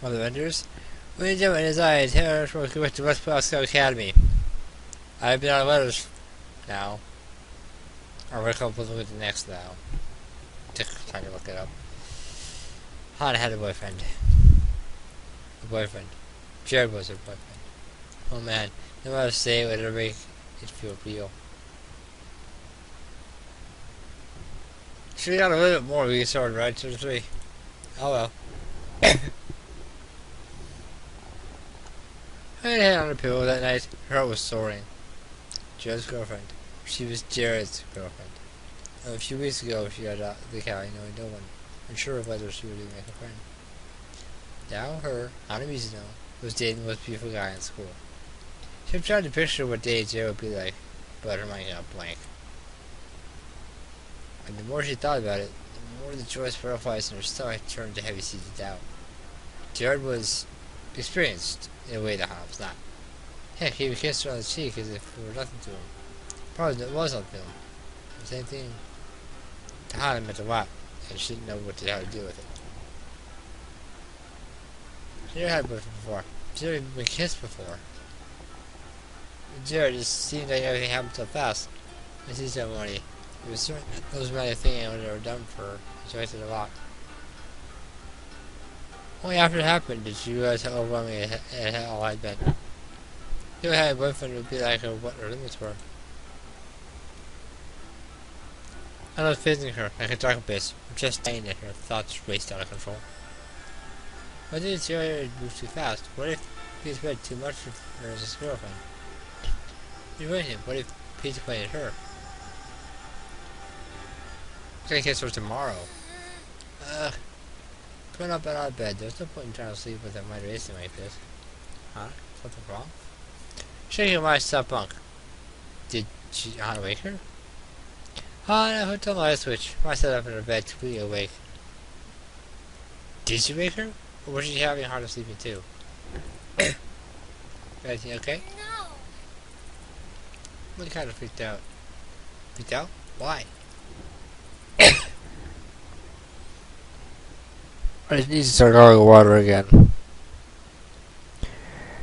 One of the vendors. When you jump in his eyes, Taylor working with the West Asagao Academy. I've been out of letters now. I'll work up with the next now. Took time to look it up. Hana had a boyfriend. A boyfriend. Jared was her boyfriend. Oh man, no matter say it would make it feel real. Should've got a little bit more we started right to the 3. Oh well. I had a head on the pillow that night. Her heart was soaring. Jared's girlfriend. She was Jared's girlfriend. A few weeks ago, she got out of the county knowing no one, unsure of whether she would even make a friend. Now, her, Hana Mizuno, was dating the most beautiful guy in school. She kept trying to picture what day Jared would be like, but her mind got blank. And the more she thought about it, the more the joyous butterflies in her stomach turned to heavy seeds of doubt. Jared was experienced in a way that Hana was not. Heck, he even kissed her on the cheek as if it were nothing to him. Probably it was nothing to him. The same thing to Hana meant a lot, and she didn't know how to deal with it. She never had a boyfriend before. She never even been kissed before. Jared just seemed like everything happened so fast. I see ceremony. It was certain those might have thing I would ever done for her. She liked it a lot. Only after it happened did she realize how overwhelming it all had been. If you had a boyfriend, it would be like what her limits were. I was facing her like a dark abyss, just dying at her thoughts raced out of control. Why did Jared move too fast? What if he spent too much of her as his girlfriend? You ruined him. What if he disappointed her? I'm gonna kiss her tomorrow. Going up and out of bed. There's no point in trying to sleep with a mind racing like this. Huh? Something wrong? Shaking my stop bunk. Did she Hana wake her? Hana hooked on the light switch. I sat up in her bed, completely awake. Did she wake her? Or was she having a hard time sleeping too? Everything okay? No. I'm kind of freaked out. Freaked out? Why? I just need to start gargling water again.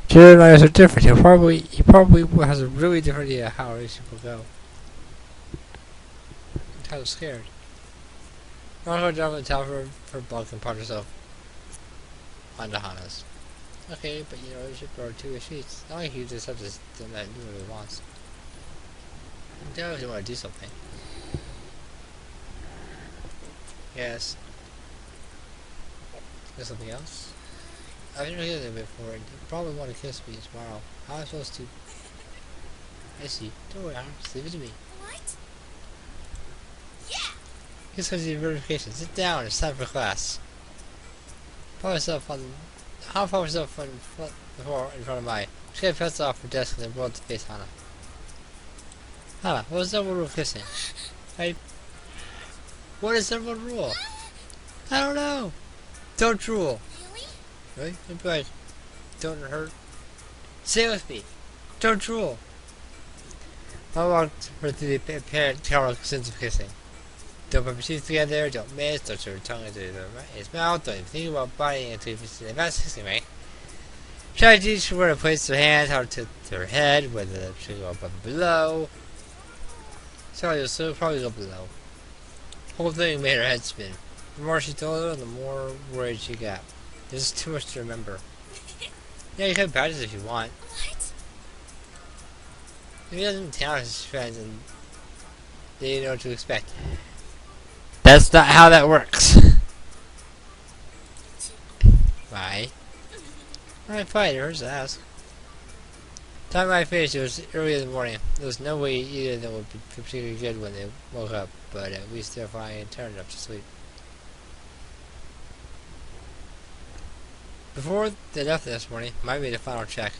Jared and I are so different. He probably has a really different idea of how a relationship will go. I'm kind of scared. I'll go down on the top of her bunk and part herself onto Hana's. Okay, but you know, you should borrow 2 sheets. Not like you just have to do that and do what he wants. You know if you want to do something. Yes. Is something else? I've never kissed him before, and he'll probably want to kiss me tomorrow. How am I supposed to? I see. Don't worry, Hana. Just leave it to me. What? Yeah! Here's because of your verification. Sit down. It's time for class. Put myself on. I'll put myself on the floor in front of my. Just get a pencil off her desk and then roll it to face Hana. Hana, what is the rule of kissing? What is the rule? I don't know. Don't drool. Really? Really? Don't be like, don't hurt. Say it with me. Don't drool. I walked her through the apparent powerful sense of kissing. Don't put your teeth together, don't miss, don't show your tongue into his mouth, don't even think about biting until you finish the advanced kissing, right? Try to teach her where to place her hand, how to tilt her head, whether she go above or below. Sorry, you'll probably go below. The whole thing made her head spin. The more she told her, the more worried she got. There's just too much to remember. Yeah, you can practice if you want. What? If he doesn't tell his friends, and they know what to expect. That's not how that works. Why? Alright, fine, it hurts to ask. Time I finished, it was early in the morning. There was no way either of them would be particularly good when they woke up, but at least they're fine and turned up to sleep. Before they left this morning, Mike made a final check.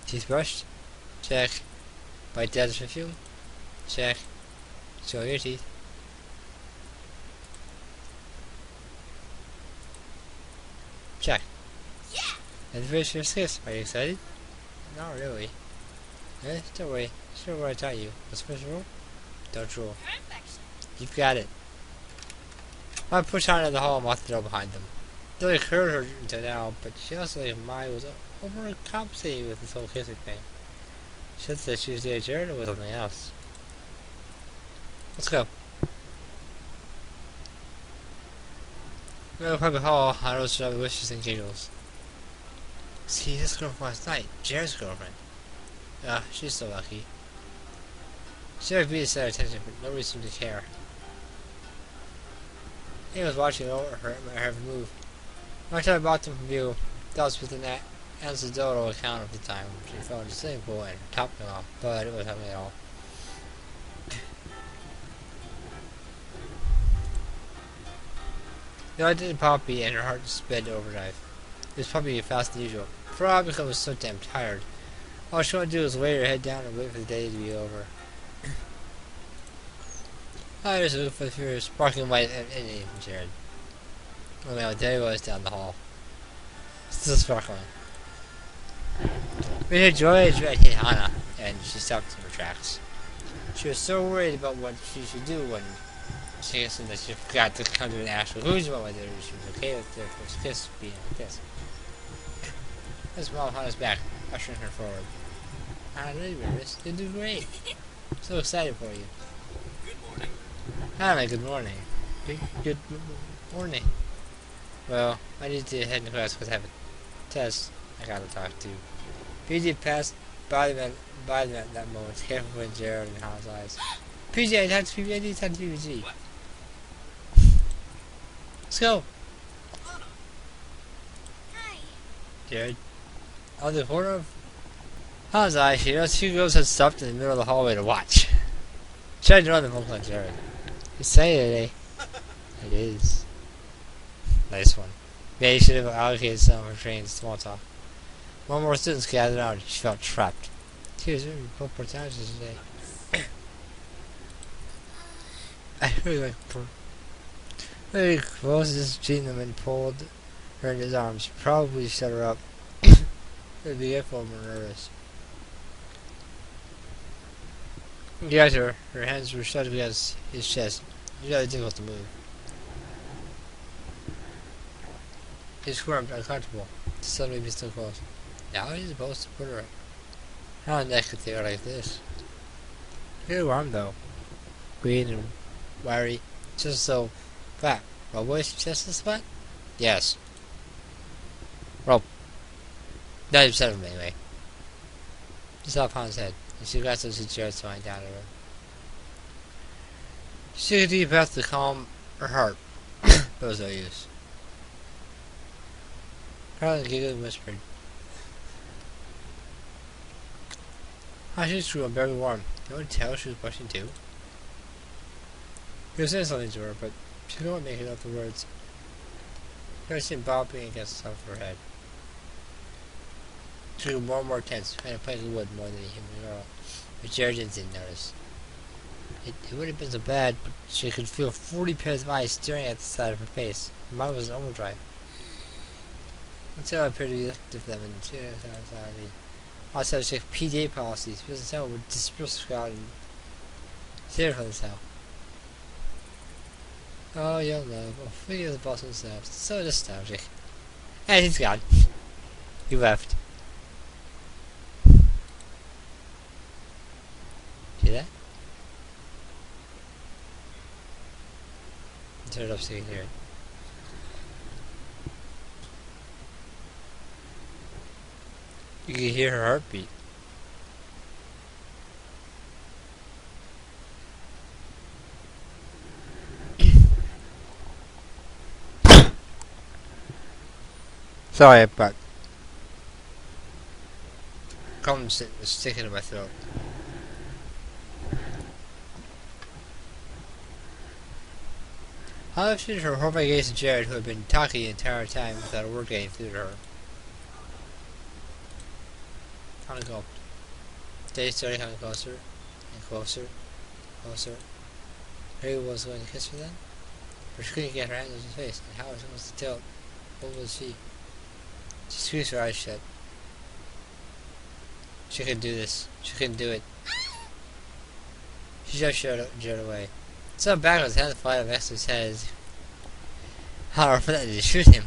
Teeth brushed? Check. Bite dad's perfume? Check. Show your teeth. Check. Yeah! And finish your kiss. Are you excited? Not really. Eh? Don't worry. Sure what I taught you. What's the first rule? Don't drool. Perfection. You've got it. I pushed on into the hall and locked the door behind them. It occurred her until now, but she also like Mai was overcompensating with this whole kissing thing. She said she was dating Jared or was something else. Let's go. We'll probably hall. I know she wishes and giggles. See, this girl from last night, Jared's girlfriend. Ah, she's so lucky. She might be to set attention, but nobody seemed to care. He was watching over her move. One time I bought them from you, that was with an anecdotal account of the time she fell in the swimming pool and topped me off, but it wasn't happening at all. The I did Poppy and her heart sped overdrive. It was probably faster than usual. Probably because I was so damn tired. All she wanted to do was lay her head down and wait for the day to be over. I just looked for the furious sparkling white and from Jared. Oh man, there he was down the hall. Still sparkling. We heard Joy hit Hannah, and she stopped in her tracks. She was so worried about what she should do when she assumed that she forgot to come to an actual conclusion about whether she was okay with their first kiss being a kiss. His mom Hannah's back, ushering her forward. Hannah, really nervous. You'll do great. So excited for you. Good morning. Hannah, good morning. Good morning. Well, I need to head to class because I have a test I gotta talk to. PJ passed by them at that moment, careful with Jared in Hannah's eyes. PJ, I need to talk to PG. Let's go. Hi. Jared. On the corner of Hannah's eye, she noticed two girls had stopped in the middle of the hallway to watch. She tried to run them home on Jared. Excited, eh? It is. Nice one. Maybe should have allocated some of her training to small talk. One more students gathered around. She felt trapped. Tears were both protagonists today. I really like very close to cheating them and pulled her in his arms. Probably shut her up. It would be good for him nervous. He got her. Her hands were shut against his chest. It was rather difficult to move. He squirmed, uncomfortable. The sun made me still close. Now he's supposed to put her up. How the neck could they like this? Very warm though. Green and wiry. Just so flat. Well, boys, just this flat? Yes. Well, 90% of them anyway. Just off Han's head, and she got some chairs smiling down at her. She took a deep breath to calm her heart, but it was no use. Carlin giggled and whispered, she's true, I'm very warm. You want to tell she was blushing too? He was saying something to her, but she couldn't make out the words. Her seemed bobbing against the top of her head. She grew more and more tense, kind of playing the wood more than a human girl. But Jared didn't notice. It would have been so bad, but she could feel 40 pairs of eyes staring at the side of her face. Her mind was in overdrive. Until I appeared to be lifted for them and anxiety. Also, check PDA policies because someone would disperse the crowd and stare for this hell. Oh, young love. Oh, figure of the boss himself. So nostalgic. And he's gone. He left. See that? Turn it up so you can hear it. You can hear her heartbeat. Sorry, but gum sticking in my throat. I lifted her horrified gaze to Jared, who had been talking the entire time without a word getting through to her. Hannah gulped. They started coming closer and closer, closer. Harry was going to kiss her then? But she couldn't get her hands on his face, and how was she supposed to tell? What was she? She squeezed her eyes shut. She couldn't do this. She couldn't do it. She just Jared away. So back with his hands flying next to his head as Hannah for that to shoot him.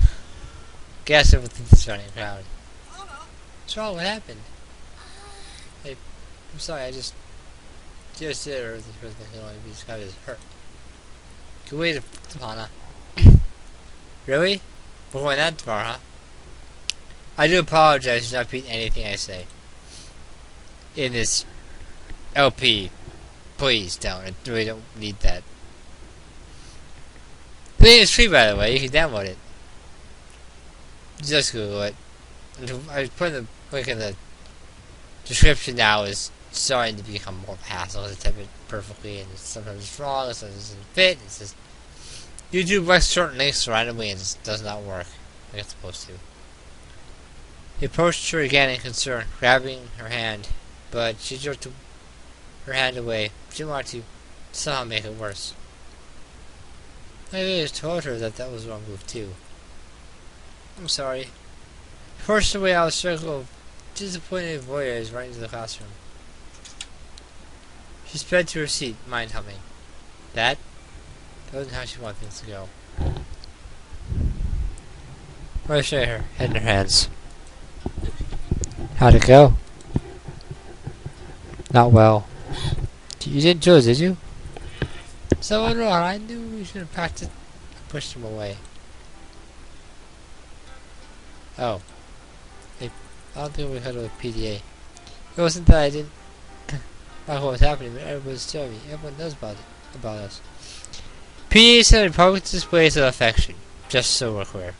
Gas over the surrounding crowd. What's wrong? What happened? Hey, I'm sorry, I just did or this person can only be described as hurt. Good way to Hana. Really? We're going that far, huh? I do apologize for not repeating anything I say in this LP. Please don't. I really don't need that. The name is free, by the way. You can download it. Just Google it. I put the link in the description now. Is starting to become more of a hassle. I type it perfectly, and sometimes it's wrong, sometimes it doesn't fit. It's just YouTube likes short links randomly, and it just does not work like it's supposed to. He approached her again in concern, grabbing her hand, but she jerked her hand away. She didn't want to somehow make it worse. I really just told her that was the wrong move too. I'm sorry. He forced her way out of the circle of disappointed voyeurs right into the classroom. She sped to her seat, mind humming. That wasn't how she wanted things to go. Right straight her, head in her hands. How'd it go? Not well. You didn't choose, did you? So wrong. I knew we should have practiced. I pushed him away. Oh. I don't think we heard of a PDA. It wasn't that I didn't like what was happening, but everyone was telling me. Everyone knows about us. PDAs are public displays of affection. Just so we're clear.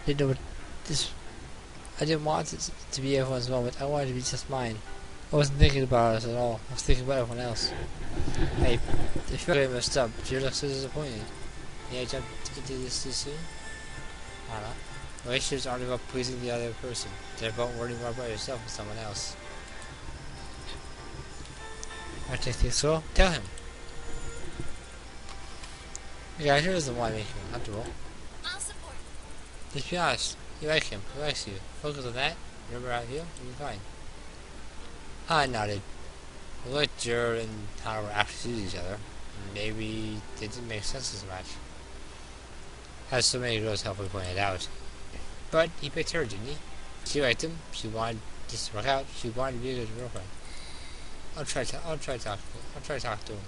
Didn't know what this. I didn't want it to be everyone's moment. I wanted it to be just mine. I wasn't thinking about us at all. I was thinking about everyone else. Hey, I feel like I messed up. You look so disappointed. Yeah, I jumped into this too soon? I don't know. Relationships aren't about pleasing the other person. They're about worrying more about yourself than someone else. I think so. Tell him. The guy here doesn't want to make him uncomfortable. I'll support you. Just be honest. You like him. He likes you. Focus on that. Remember how I feel? You'll be fine. I nodded. We looked Jared and Hannah were actually to each other. Maybe they didn't make sense as much. As so many girls helpfully pointed out. But he picked her, didn't he? She liked him. She wanted this to work out. She wanted to be a good girlfriend. I'll try to talk to him.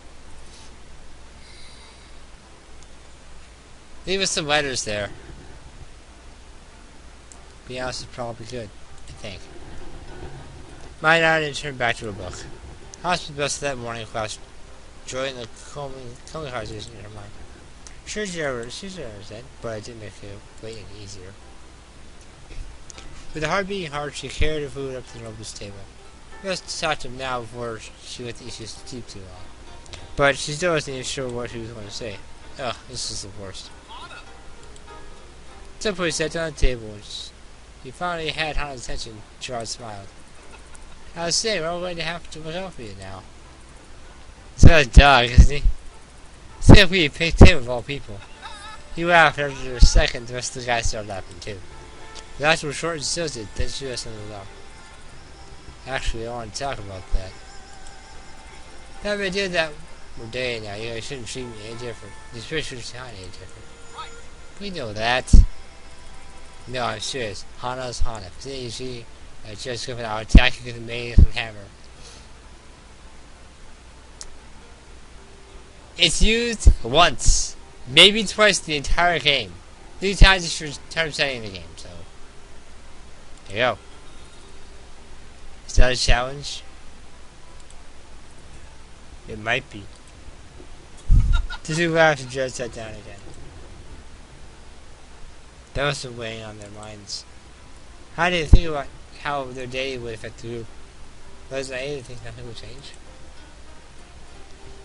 Leave us some letters there. Be honest is probably good, I think. My nodded and turned back to her book. Hospital best that morning class, joining the calming conversation in her mind. Sure, Jared said, but it didn't make it wait any easier. With her heart beating hard, she carried her food up to the nobles' table. Just talk to him now before she let the issues steep too long. But she still wasn't even sure what she was going to say. Ugh, this is the worst. At some point, he sat down at the table, and he finally had Hana's attention. Gerard smiled. I was saying, we're all going to have to look out for you now. He's got a dog, isn't he? It's like we picked him of all people. He laughed, and after a second, the rest of the guys started laughing too. The laughter was short and stilted, then she asked him to laugh. Actually, I want to talk about that. That we did that we're dating now. You guys shouldn't treat me any different. These pictures shouldn't any different. We know that. No, I'm serious. Hana's Hana. If it's she, just going out attacking with a mace and hammer. It's used once, maybe twice the entire game. 3 times it's your term setting the game, so there you go. Is that a challenge? It might be. The 2 laughs and Jared sat down again. That must have been weighing on their minds. How did they think about how their dating would affect the group? Was I to think nothing would change?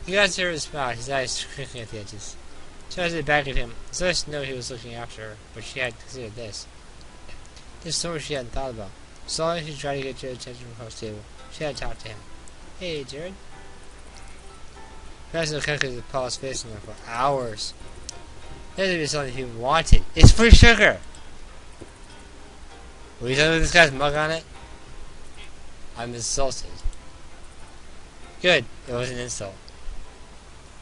He got to her and smiled, his eyes crinkling at the edges. She looked back at him. It's nice to know he was looking after her, but she had considered this. There's so much she hadn't thought about. So long as she tried to get Jared's attention from across the table, she had to talk to him. Hey, Jared. President Cook Paul's face on him for hours. That would be something he wanted. It's free sugar! Will you tell me this guy's mug on it? I'm insulted. Good. It was an insult.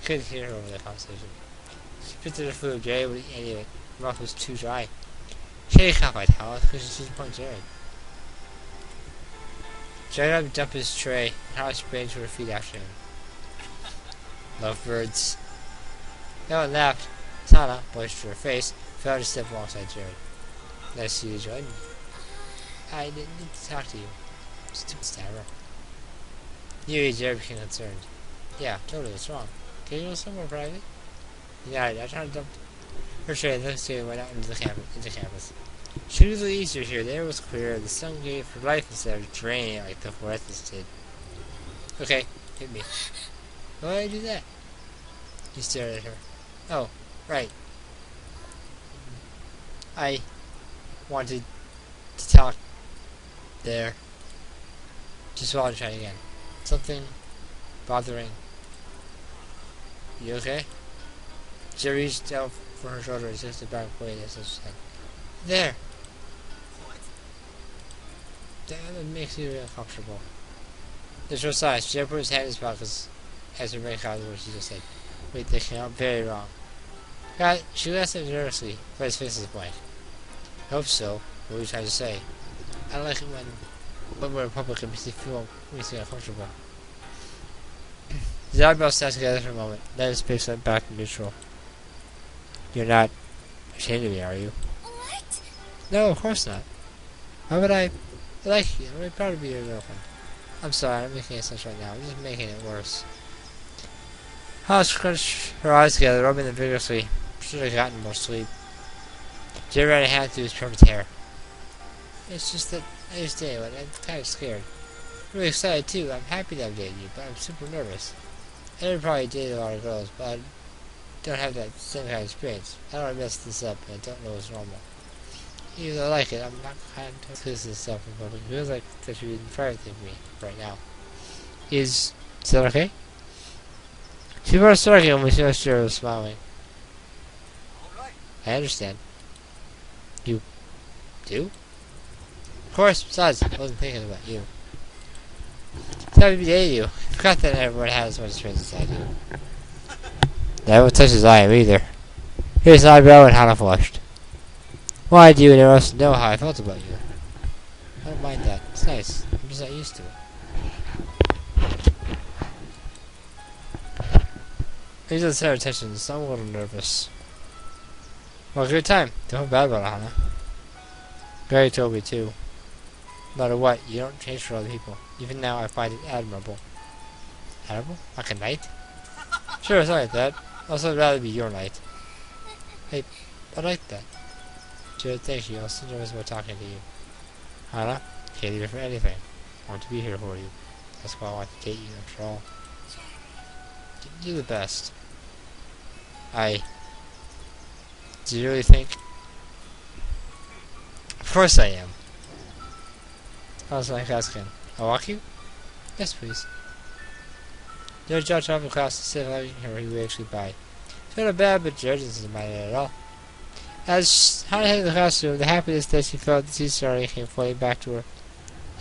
Couldn't hear her over the conversation. She picked up the food, Jerry would eat any of it. Her mouth was too dry. She can't fight Hal because she's point Jared. Jared dumped his tray, and Hal sprang to her feet after him. Lovebirds. Ellen laughed. Sana, blushed to her face, fell to step alongside Jared. Nice to see you, Jordan. I didn't need to talk to you. Stupid stabber. You and Jared became concerned. Yeah, totally, what's wrong? Can you go somewhere private? Yeah, I tried to dump her tray and the next day we went out into campus. She was a little easier here. The air was clear. The sun gave her life instead of draining it like the fluorescence did. Okay, hit me. Why did I do that? He stared at her. Oh, right. I wanted to talk there. Just while I'm trying again. Something bothering. You okay? She reached out for her shoulder and just back away as she said, there! That makes you uncomfortable. There's no size. Jeb put his hand in his pocket as her main cause what she just said. Wait, they came out very wrong. God, she glanced at him nervously, but his face was blank. I hope so. What were you trying to say? I don't like it when we're in public and makes me feel uncomfortable. The eyebrows sat together for a moment, then his face went back to neutral. You're not ashamed of me, are you? What? No, of course not. Why would I like you? I'm really proud to be your girlfriend. I'm sorry, I'm making it sense right now. I'm just making it worse. Hollis scrunched her eyes together, rubbing them vigorously. Should have gotten more sleep. Jerry ran a hand through his perfect hair. It's just that I just did it. I'm kind of scared. I'm really excited too. I'm happy that I'm dating you, but I'm super nervous. I never probably dated a lot of girls, but I don't have that same kind of experience. I don't want to mess this up, and I don't know what's normal. Even though I like it, I'm not kind of this stuff in public. It feels like that should be in private with me right now. Is that okay? She brought a story again when she noticed Jerry was smiling. I understand. You do? Of course, besides, I wasn't thinking about you. It's happy to date you. I forgot that everyone had as much experience as I do. Never touches I am either. Here's an eyebrow and Hannah flushed. Why do you and everyone else know how I felt about you? I don't mind that. It's nice. I'm just not used to it. He's at the center of attention, so I'm a little nervous. Well, good time. Don't feel bad about it, Hannah. Gary told me too. No matter what, you don't change for other people. Even now, I find it admirable. Admirable? Like a knight? Sure, it's like that. Also, I'd rather be your knight. Hey, I like that. Jared, thank you. I was so nervous about talking to you. Hannah, can't leave it for anything. I want to be here for you. That's why I want to date you, after all. You're the best. Do you really think? Of course I am. I was like asking. I'll walk you? Yes, please. Jared jumped off the class instead of letting her he would actually buy. It's not bad, but Jared doesn't mind it at all. As Hannah headed to the classroom, the happiness that she felt at the starting came flooding back to her.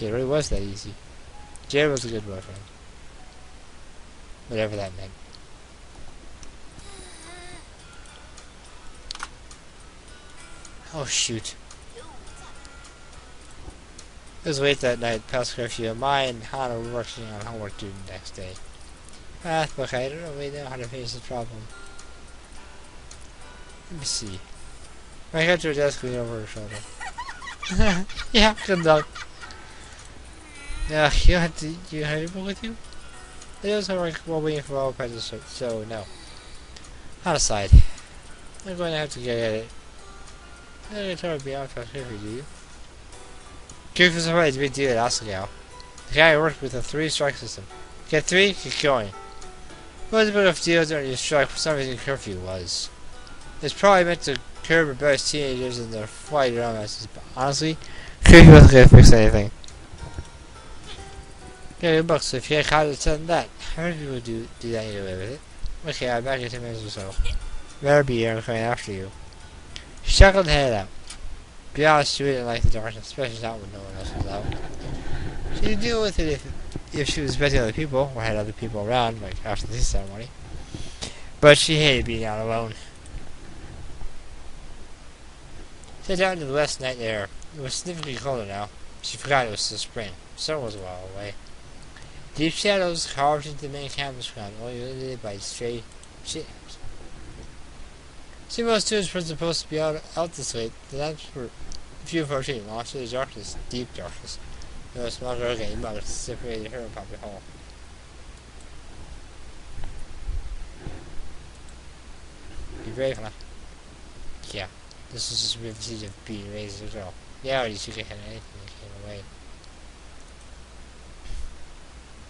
It really was that easy. Jared was a good boyfriend. Whatever that meant. Oh shoot. It was late that night, past curfew. Ma and Hannah were working on homework due the next day. Look, I don't really know how to face this problem. Let me see. I got to her desk leaning over her shoulder. Yeah, good luck. You have a book with you? It was homework while waiting for all presents, so no. Hannah sighed. I'm going to have to get at it. I'm not going to try to be out past curfew, do you? Curfew was already a big deal at Asagao. The guy worked with a 3-strike system. Get 3, keep going. It wasn't a big of a deal during your strike, for some reason curfew was. It's probably meant to curb rebellious teenagers and their flight romances, but honestly, curfew wasn't going to fix anything. Yeah, good luck, so if you had caught it on that, how many people do that anyway with it? Okay, I'll be back in 10 minutes or so. Better be here, I'm coming after you. She chuckled and headed out. To be honest, she didn't like the darkness, especially not when no one else was out. She could deal with it if she was expecting other people, or had other people around, like after the ceremony. But she hated being out alone. She headed out into the west night air. It was significantly colder now. She forgot it was still spring. Summer was a while away. Deep shadows carved into the main campus ground, only illuminated by stray shit lamps. See, most students were supposed to be out this late. The lamps were few approaching, lost in the darkness, deep darkness. There was a small girl getting mugged, separated her and Poppy Hall. Be brave, huh? Yeah, this was just a real siege of being raised as a girl. Yeah, already she could handle anything that came away.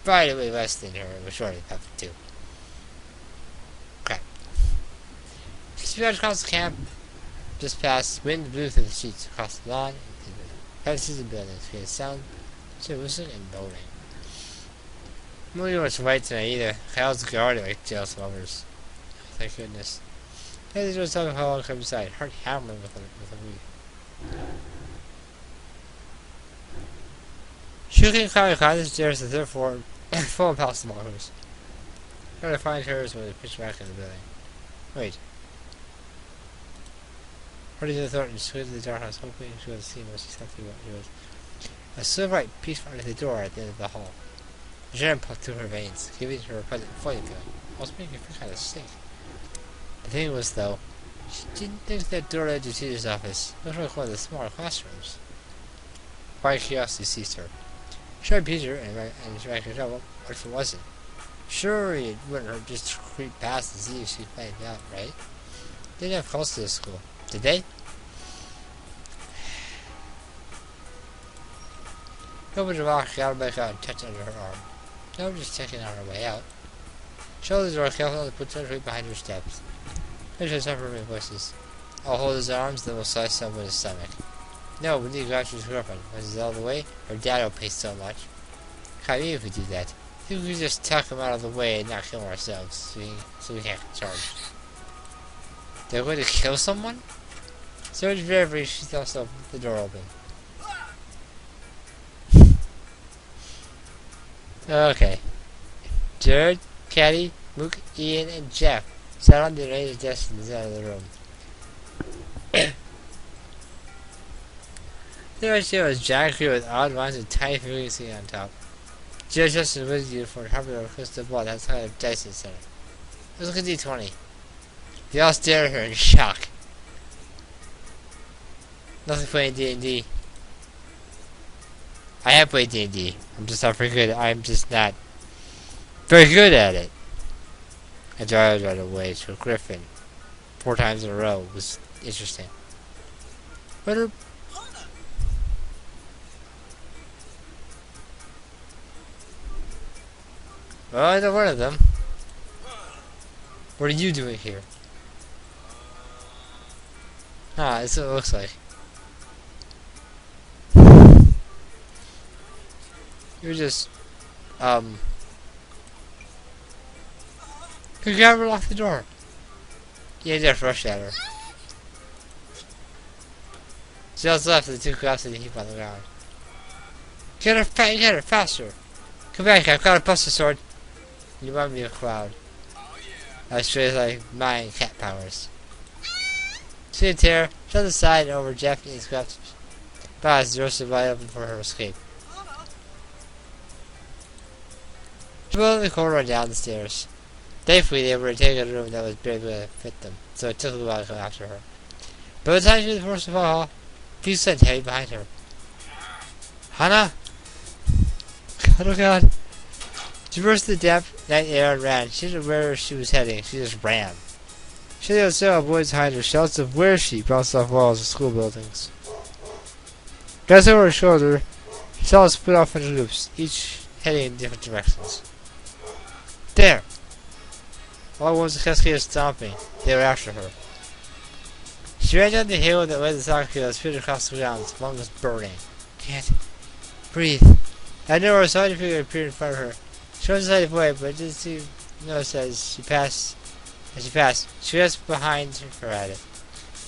Probably way less than her, but surely Poppy too. Crap. She sped across the camp, just past, wind blew through the sheets, across the lawn, into the fences and buildings, created sound, so whistling and bowling. Nobody was right tonight either. Kyle's guarded like jail lovers. Thank goodness. Hey, they just talking how long come inside. Heart hammering with a weed. Shooting climbed the stairs to the third floor, full of house markers. Trying to find hers when they pitched back in the building. Wait. Hurried to the door and slid to the darkness, hoping she would see what she stepped through what she was. A silver light peeped under the door at the end of the hall. The adrenaline pumped through her veins, giving her a pleasant floating feeling, almost making her feel kind of sick. The thing was, though, she didn't think that door led to the teacher's office. It was like one of the smaller classrooms. Quiet curiosity seized her. She tried Peter and she tried to tell what if it wasn't. Sure, it wouldn't hurt just to creep past and see if she'd find out, right? They didn't have calls to this school, did they? She opened the lock, got her back out, and touched under her arm. They were just checking on her way out. She held the door carefully and put her right behind her steps. Then she heard her voices. I'll hold his arms, then we'll slice some with his stomach. No, we need to go after his girlfriend. Once he's out of the way, her dad will pay so much. Can't believe if we do that. I think we could just tuck him out of the way and not kill him ourselves, so we can't get charged. They're going to kill someone? So much bravery, she thought so, the door open. Okay. Jared, Caddy, Mook, Ian, and Jeff sat on the raised desk in the side of the room. There was Jack here with odd lines and tiny figures on top. Jared dressed in a wizard uniform and hovered over a crystal ball that had a dice in the center. It was like a D20. They all stared at her in shock. Nothing playing D&D. I have played D&D. I'm just not very good. I'm just not very good at it. I tried right away to a griffin 4 times in a row. It was interesting. But well, I know one of them. What are you doing here? Ah, that's what it looks like. You're just, could grab her lock the door. Yeah, just rushed at her. She also left the 2 collapsed in a heap on the ground. Get her, faster! Come back, I've got a buster sword. You remind me of a cloud. That's straight like mine cat powers. She and Tara shut aside over Japanese grasp. But the door stood wide open for her escape. She rolled the corridor and down the stairs. Thankfully, they were taking a room that was barely going to fit them, so it took a while to come after her. By the time she was forced to fall, Peace sent heavy behind her. Hana! Oh god. She burst the damp night air and ran. She didn't know where she was heading. She just ran. She had several boys behind her. Shouts of where she bounced off walls of school buildings. Glancing over her shoulder, she saw us split off into groups, each heading in different directions. There! All was a cascade of stomping. They were after her. She ran down the hill that led to the soccer field and split across the ground. The lung was burning. Can't breathe. I know her solid figure appeared in front of her. She was decided away, but it didn't seem notice as she passed. She was behind her at it.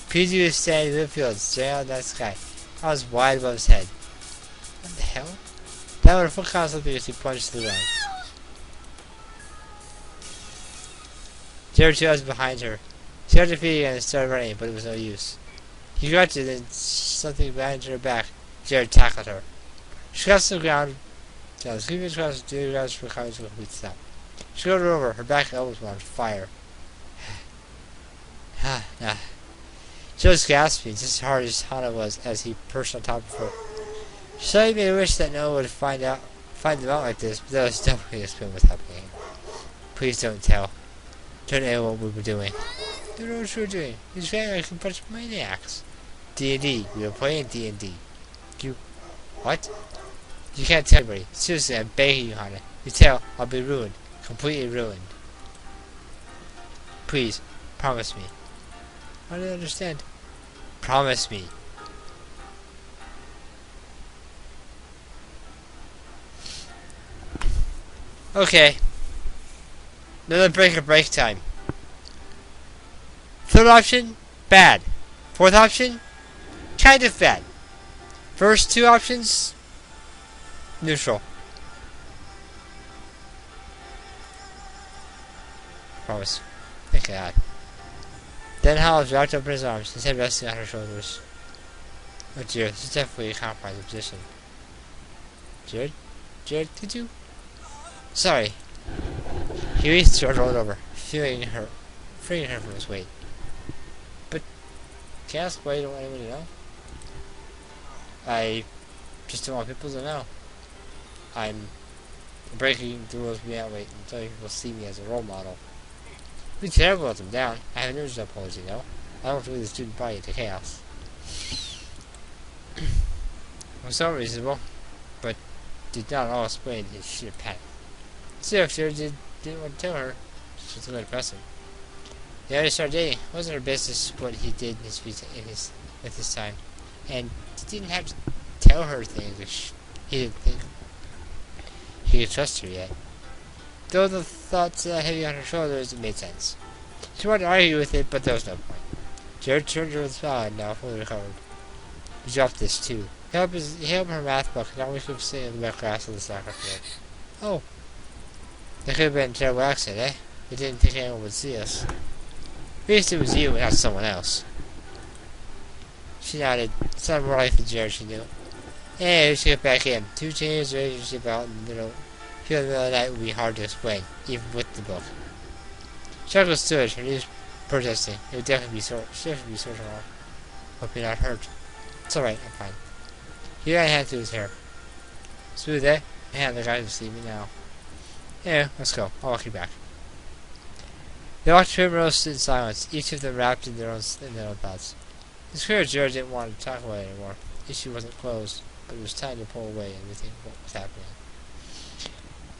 PG was standing in the field, staring out at that sky. I was wide above his head. What the hell? That would have full concept as he plunged to the ground. Jared was behind her. She got her feet again and started running, but it was no use. He grunted and something behind her back. Jared tackled her. She got to the ground. Now, screaming across the ground for coming to a complete stop. She rolled her over. Her back and elbows were on fire. Nah. She was gasping just as hard as Hana was as he perched on top of her. She suddenly made a wish that no one would find them out like this, but that was definitely explain what's happening. Please don't tell. Don't know what we were doing. Don't know what we were doing. He's acting like a bunch of maniacs. D&D. We were playing D&D. You... What? You can't tell anybody. Seriously, I'm begging you, Hana. You tell, I'll be ruined. Completely ruined. Please, promise me. I don't understand. Promise me. Okay. Another break time. Third option, bad. Fourth option, kind of bad. First two options, neutral. Promise. Thank God. Then Hal dropped up in his arms, his head resting on her shoulders. Oh dear, this is definitely a compromising position. Jared? Jared, did you? Sorry. He reached her and rolled over, freeing her from his weight. But, can I ask why you don't want anyone to know? I just don't want people to know. I'm breaking the rules beyond weight until people see me as a role model. It'd be terrible to let them down. I have an urge to apology, you know. I don't want to lead the student body into chaos. It was so reasonable, but did not all explain his sheer panic. Still, if Jared didn't want to tell her, she was going to press him. They already started dating. It wasn't her business what he did with his time. And he didn't have to tell her things if he didn't think he could trust her yet. Though the thoughts heavy on her shoulders, it made sense. She wanted to argue with it, but there was no point. Jared turned her with a smile and now fully recovered. He dropped this too. He held her math book and now we could sitting in the wet grass of the soccer field. Oh. That could have been a terrible accident, eh? We didn't think anyone would see us. At least it was you and not someone else. She nodded. It sounded more like the Jared she knew. Anyway, we should get back in. Two changes the relationship out in the middle of the night would be hard to explain, even with the book. Chuckle stood, her knees protesting. It would definitely be sore tomorrow. Hope you're not hurt. It's alright, I'm fine. He ran a hand through his hair. Smooth, eh? Man, the guys will see me now. Yeah, let's go. I'll walk you back. They walked to Primrose in silence, each of them wrapped in their own thoughts. It's clear Jared didn't want to talk about it anymore. The issue wasn't closed, but it was time to pull away and rethink what was happening.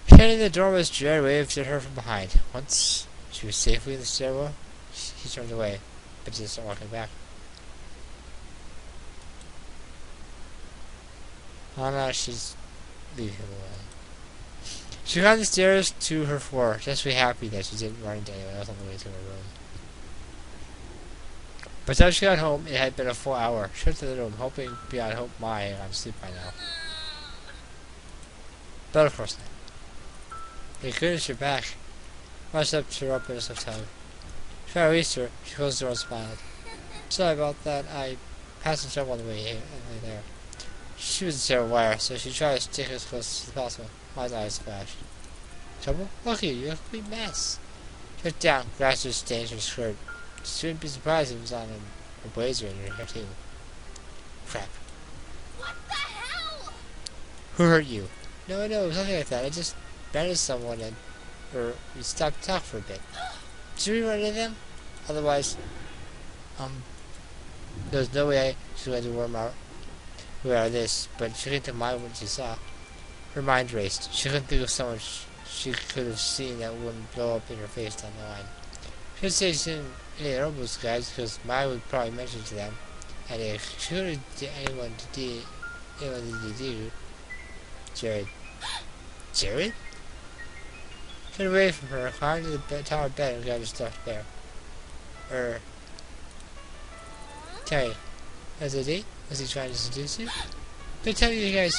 Standing in the doorway, Jared waved at her from behind. Once she was safely in the stairwell, he turned away, but didn't start walking back. Oh no, she's leaving him alone. She climbed the stairs to her floor, just to be happy that she didn't run into anyone else on the way to her room. By the time she got home, it had been a full hour. She went to the room, hoping beyond hope Maya had gone to sleep by now. But of course not. They couldn't her back. Rushed up to her openness of tongue. She tried to release her. She closed the door and smiled. Sorry about that. I passed some trouble on the way there. She was a terrible liar, so she tried to stick as close as possible. My eyes flashed. Trouble? Look at you, you're a complete mess. She looked down, grasped her stains her skirt. She wouldn't be surprised if it was on her blazer and her hair too. Crap. What the hell? Who hurt you? No, it was nothing like that. I just ran into someone or we stopped to talk for a bit. Did we run into them? Otherwise, there was no way she was going to warm out. Out of this, but she couldn't think of what she saw. Her mind raced. She couldn't think of someone she could have seen that wouldn't blow up in her face down the line. She could say she didn't any Robles guys because Maya would probably mention to them, and if she could have anyone to do, Jared. Jared? Turned away from her, climbed to the tower bed and grabbed a stuffed bear. Tell me, as a date? Was he trying to seduce you? Don't tell you guys.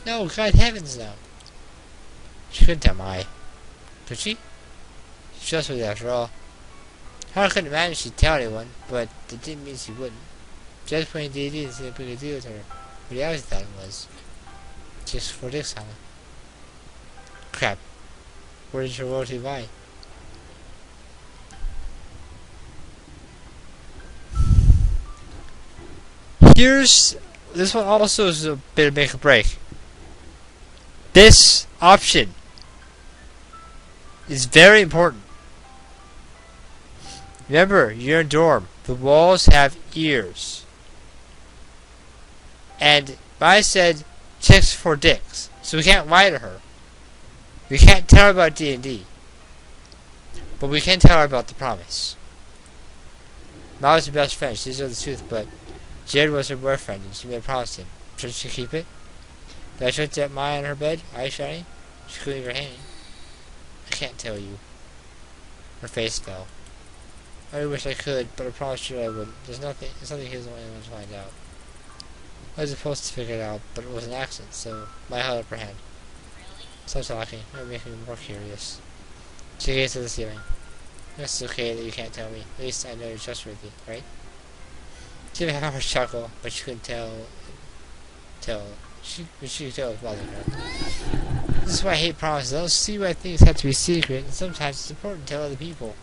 No, God heavens no. She couldn't tell Mai. Could she? She's trustworthy after all. Hannah couldn't imagine she'd tell anyone, but that didn't mean she wouldn't. Just playing D&D is a big deal to her. But I always thought it was. Just for this, huh? Crap. Where did your royalty lie? Here's... This one also is a bit of make or break. This option is very important. Remember, you're in a dorm. The walls have ears. And I said, chicks for dicks. So we can't lie to her. We can't tell her about D&D. But we can tell her about the promise. Molly's her best friend. She knows the truth, but Jared was her boyfriend, and she made a promise to him. Should she keep it? Did I shut that Maya on her bed, eyes shining? She couldn't leave her hanging. I can't tell you. Her face fell. I really wish I could, but I promised you I wouldn't. There's something he doesn't want anyone to find out. I was supposed to figure it out, but it was an accident, so I held up her hand. Stop talking. You're making me more curious. She gazed at the ceiling. It's okay that you can't tell me. At least I know you're trustworthy, right? She had a harsh chuckle, but she couldn't tell. She could tell it was bothering her. This is why I hate promises. I don't see why things have to be secret, and sometimes it's important to tell other people.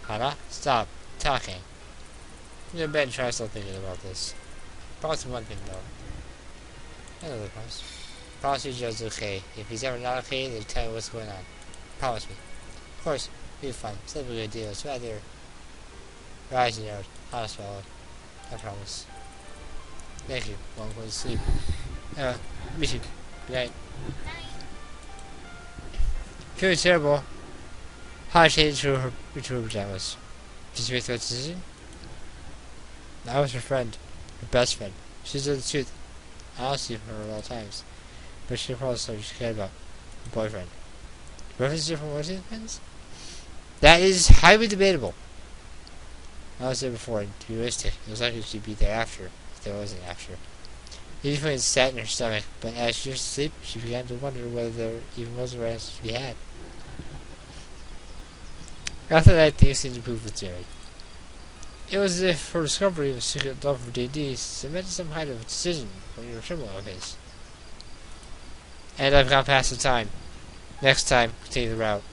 Hannah, stop talking. I'm in bed and try still thinking about this. Promise me one thing, though. Another promise. Promise you Joe's okay. If he's ever not okay, then tell me what's going on. Promise me. Of course, it'll be fun. It's not a good deal. It's rather... Rising yard. Hannah swallowed. I promise. Thank you. Well, I'm going to sleep. Miss you. Good night. Feeling terrible. Hannah changed into her pajamas. Did she make the right decision? I was her friend. Her best friend. She told the truth. Honestly from her at all times. But she probably something she cared about. Her boyfriend. Reference different words and friends? That is highly debatable. I was there before, and to be realistic, it was likely she'd be there after, if there was an after. Even when it sat in her stomach, but as she was asleep, she began to wonder whether there even was a right answer to be had. After that, things seemed to improve with Jerry. It was as if her discovery of a secret love for D&D cemented some kind of decision when you were a criminal of his. And I've gone past the time. Next time, continue the route.